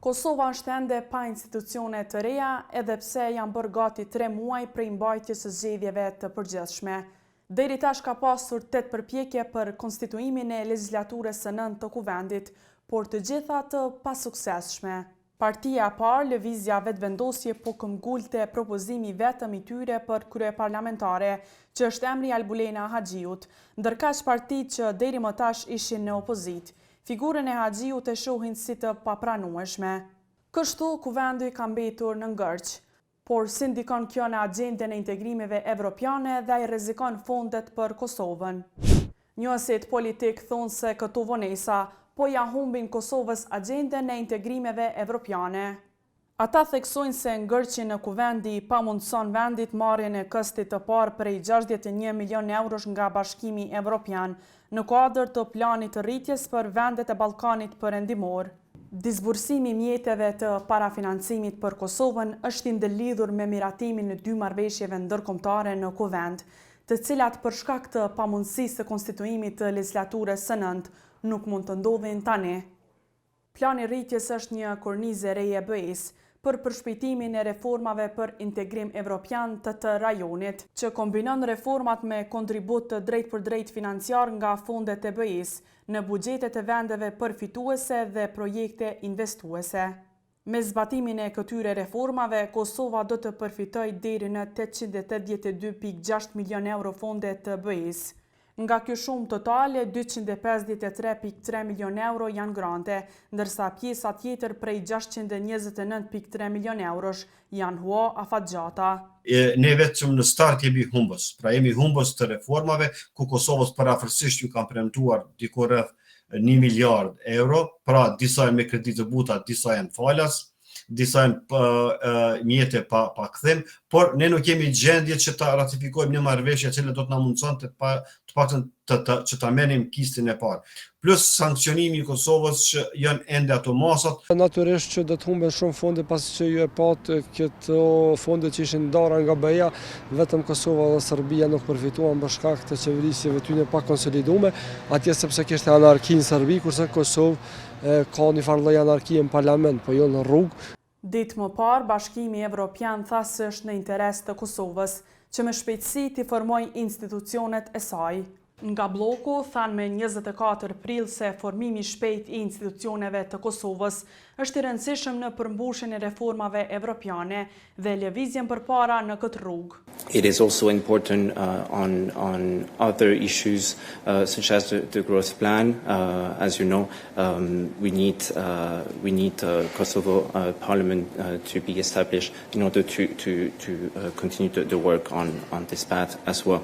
Kosova është ende pa institucione të reja, edhe pse janë bërë gati 3 muaj prej mbajtjes së zgjedhjeve të përgjithshme. Deri tash ka pasur 8 përpjekje për konstituimin e legjislaturës së 9 të kuvendit, por të gjitha të pasuksesshme. Partia e parë, Lëvizja Vetëvendosje, po këmbgulte propozimi vetëm i tyre për kryeparlamentare, që është emri Albulena Haxhiut, ndërkaq partitë që deri më tash ishin në opozitë. Figurën e Haxhiut e shohin si të papranueshme. Kështu kuvendi ka mbetur në ngërç, por si ndikon kjo në agjendën e integrimeve evropiane dhe ai rrezikon fondet për Kosovën. Njohësit politik thonë se këto vonesa po ja humbin Kosovës agjendën e integrimeve evropiane. Ata theksojnë se ngërçi në kuvendi pamundson vendit marrjen e këstit të parë prej 61 milion eurosh nga Bashkimi Evropian në kuadër të planit të rritjes për vendet e Ballkanit Perëndimor. Disbursimi i mjeteve të parafinancimit për Kosovën është i ndëlidhur me miratimin e 2 marrëveshjeve ndërkombëtare në kuvend, të cilat për shkak të pamundësisë së konstituimit të legjislaturës së 9 nuk mund të ndodhin tani. Plani rritjes është një kornizë e re e BE-s për përshpejtimin e reformave për integrim evropian të rajonit, që kombinon reformat me kontribut të drejt financiar nga fondet e BE-s në buxhetet e vendeve përfituese dhe projekte investuese. Me zbatimin e këtyre reformave, Kosova do të përfitojë deri në 882.6 milion euro fonde të BE-s. Nga kjo shumë totale, 253.3 milion euro janë grante, ndërsa pjesa tjetër prej 629.3 milion eurosh janë hua afatgjata. Ne vetëm në start jemi humbës, pra jemi humbës të reformave, ku Kosovës parafërsisht ju kanë premtuar diku rreth 1 miliard euro, pra disa janë me kreditë të buta, disa janë falas, disa janë mjete pa kthim, por ne nuk jemi gjendje që ta ratifikojmë një marrëveshje e cila do të na mundson të paktën që ta merrim kistin e parë. Plus sankcionimi i Kosovës që janë ende ato masat. Natyrisht që do të humben shumë fonde pasi që ju e patë këto fonde që ishin ndara nga BE-ja, vetëm Kosova dhe Serbia nuk përfituan për shkak të qeverisjeve tyre pa konsoliduar, atje sepse kishte anarki në Serbi, kurse Kosovë ka një farë lloj anarkie në parlament, po jo në rrugë. Ditë më parë, Bashkimi Evropian tha se është në interes të Kosovës, që me shpejtësi t'i formojë institucionet e saj. Nga bloku, thanë me 24 prill se formimi shpejt i institucioneve të Kosovës është i rëndësishëm në përmbushjen e reformave evropiane dhe lëvizjen përpara në këtë rrugë. It is also important on other issues such as the growth plan. As you know, we need Kosovo Parliament to be established in order to continue the work on this path as well.